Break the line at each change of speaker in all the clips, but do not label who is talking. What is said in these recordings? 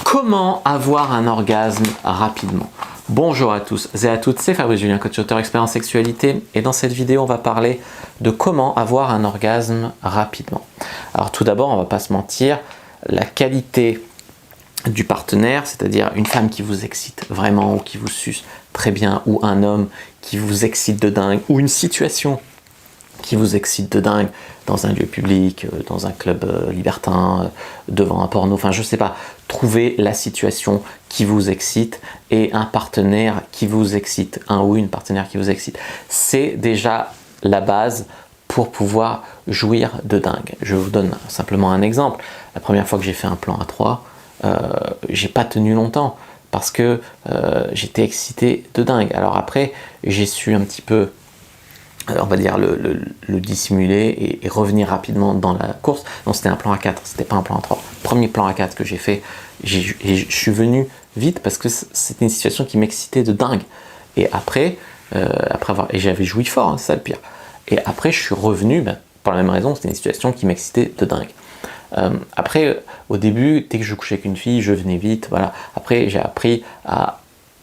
Comment avoir un orgasme rapidement? Bonjour à tous et à toutes, c'est Fabrice Julien, coach auteur expert en sexualité, et dans cette vidéo on va parler de comment avoir un orgasme rapidement. Alors tout d'abord, on va pas se mentir, la qualité du partenaire, c'est-à-dire une femme qui vous excite vraiment ou qui vous suce très bien, ou un homme qui vous excite de dingue, ou une situation qui vous excite de dingue dans un lieu public, dans un club libertin, devant un porno, enfin je sais pas, trouvez la situation qui vous excite et un partenaire qui vous excite, un ou une partenaire qui vous excite. C'est déjà la base pour pouvoir jouir de dingue. Je vous donne simplement un exemple. La première fois que j'ai fait un plan à 3, j'ai pas tenu longtemps parce que j'étais excité de dingue. Alors après, j'ai su un petit peu, on va dire, le dissimuler et revenir rapidement dans la course. Non, c'était un plan à 4, c'était pas un plan à 3. Premier plan à 4 que j'ai fait, je suis venu vite parce que c'était une situation qui m'excitait de dingue. Et après et j'avais joui fort, hein, c'est ça le pire. Et après, je suis revenu, pour la même raison, c'était une situation qui m'excitait de dingue. Après, au début, dès que je couchais avec une fille, je venais vite, voilà. Après, j'ai appris à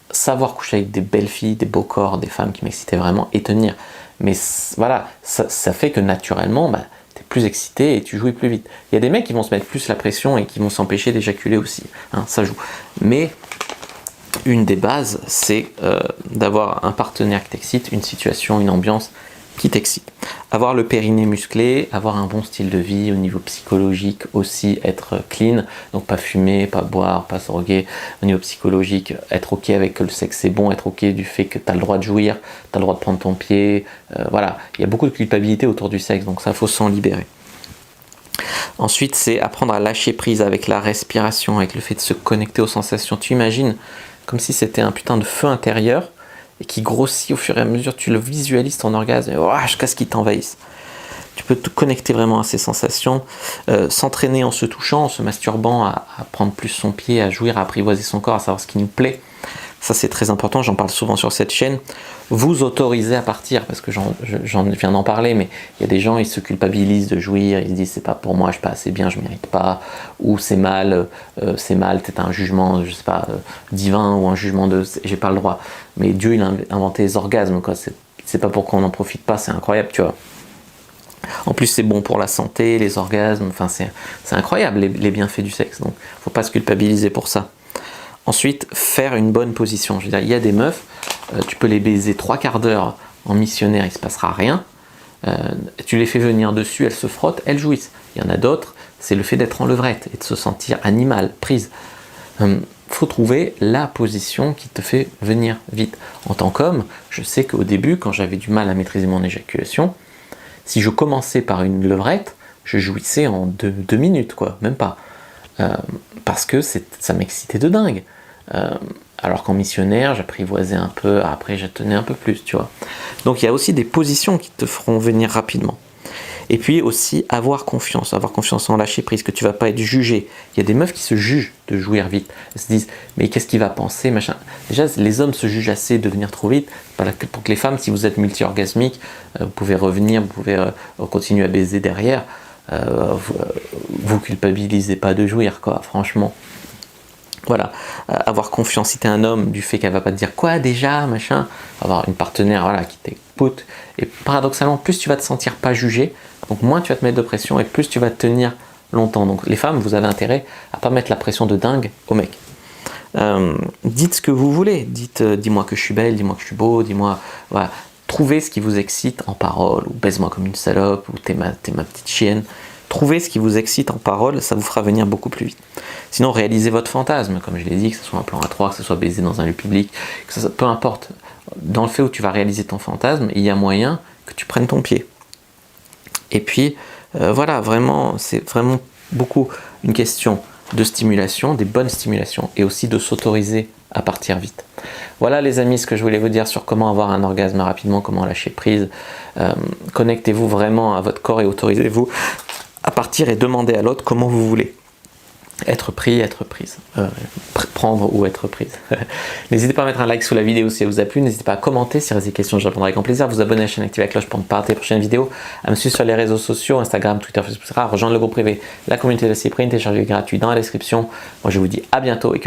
savoir coucher avec des belles filles, des beaux corps, des femmes qui m'excitaient vraiment et tenir. Mais voilà, ça fait que naturellement, tu es plus excité et tu jouis plus vite. Il y a des mecs qui vont se mettre plus la pression et qui vont s'empêcher d'éjaculer aussi, hein, ça joue. Mais une des bases, c'est d'avoir un partenaire qui t'excite, une situation, une ambiance qui t'excite. Avoir le périnée musclé, avoir un bon style de vie au niveau psychologique aussi, être clean, donc pas fumer, pas boire, pas se droguer. Au niveau psychologique, être ok avec que le sexe c'est bon, être ok du fait que tu as le droit de jouir, tu as le droit de prendre ton pied, voilà. Il y a beaucoup de culpabilité autour du sexe, donc ça faut s'en libérer. Ensuite, c'est apprendre à lâcher prise avec la respiration, avec le fait de se connecter aux sensations. Tu imagines comme si c'était un putain de feu intérieur et qui grossit au fur et à mesure, tu le visualises ton orgasme, et jusqu'à ce qu'il t'envahisse. Tu peux te connecter vraiment à ces sensations, s'entraîner en se touchant, en se masturbant, à prendre plus son pied, à jouir, à apprivoiser son corps, à savoir ce qui nous plaît. Ça c'est très important, j'en parle souvent sur cette chaîne. Vous autorisez à partir, parce que j'en viens d'en parler, mais il y a des gens, ils se culpabilisent de jouir, ils se disent c'est pas pour moi, je suis pas assez bien, je mérite pas, ou c'est mal, peut-être un jugement, je sais pas, divin, ou un jugement de j'ai pas le droit. Mais Dieu il a inventé les orgasmes, quoi. C'est pas pour qu'on n'en profite pas, c'est incroyable, tu vois. En plus c'est bon pour la santé, les orgasmes, enfin c'est incroyable les bienfaits du sexe, donc faut pas se culpabiliser pour ça. Ensuite, faire une bonne position. Je veux dire, il y a des meufs, tu peux les baiser 3/4 d'heure en missionnaire, il ne se passera rien. Tu les fais venir dessus, elles se frottent, elles jouissent. Il y en a d'autres, c'est le fait d'être en levrette et de se sentir animal, prise. Faut trouver la position qui te fait venir vite. En tant qu'homme, je sais qu'au début, quand j'avais du mal à maîtriser mon éjaculation, si je commençais par une levrette, je jouissais en 2 minutes, quoi, même pas. Parce que ça m'excitait de dingue. Alors qu'en missionnaire, j'apprivoisais un peu, après je tenais un peu plus, tu vois. Donc il y a aussi des positions qui te feront venir rapidement. Et puis aussi avoir confiance en lâcher prise, que tu vas pas être jugé. Il y a des meufs qui se jugent de jouir vite. Elles se disent, mais qu'est-ce qu'il va penser, machin. Déjà, les hommes se jugent assez de venir trop vite. Pour que les femmes, si vous êtes multi-orgasmique, vous pouvez revenir, vous pouvez continuer à baiser derrière. Vous culpabilisez pas de jouir, quoi, franchement. Voilà, avoir confiance, si t'es un homme, du fait qu'elle va pas te dire quoi déjà, machin, avoir une partenaire, voilà, qui t'écoute, et paradoxalement, plus tu vas te sentir pas jugé, donc moins tu vas te mettre de pression, et plus tu vas te tenir longtemps. Donc les femmes, vous avez intérêt à pas mettre la pression de dingue aux mecs. Dites ce que vous voulez, dis-moi que je suis belle, dis-moi que je suis beau, dis-moi, voilà. Trouvez ce qui vous excite en parole, ou baise-moi comme une salope, ou t'es ma petite chienne. Trouvez ce qui vous excite en parole, ça vous fera venir beaucoup plus vite. Sinon, réalisez votre fantasme, comme je l'ai dit, que ce soit un plan à 3, que ce soit baiser dans un lieu public, peu importe. Dans le fait où tu vas réaliser ton fantasme, il y a moyen que tu prennes ton pied. Et puis, voilà, vraiment, c'est vraiment beaucoup une question de stimulation, des bonnes stimulations, et aussi de s'autoriser à partir vite. Voilà les amis, ce que je voulais vous dire sur comment avoir un orgasme rapidement, comment lâcher prise. Connectez-vous vraiment à votre corps et autorisez-vous à partir et demander à l'autre comment vous voulez. être pris, être prise. Prendre ou être prise. N'hésitez pas à mettre un like sous la vidéo si elle vous a plu. N'hésitez pas à commenter si vous avez des questions, je répondrai avec grand plaisir. Vous abonner à la chaîne, activer la cloche pour ne pas rater les prochaines vidéos. À me suivre sur les réseaux sociaux, Instagram, Twitter, Facebook, etc. Rejoindre le groupe privé, la communauté de la Cyprine, télécharger gratuit dans la description. Moi je vous dis à bientôt et que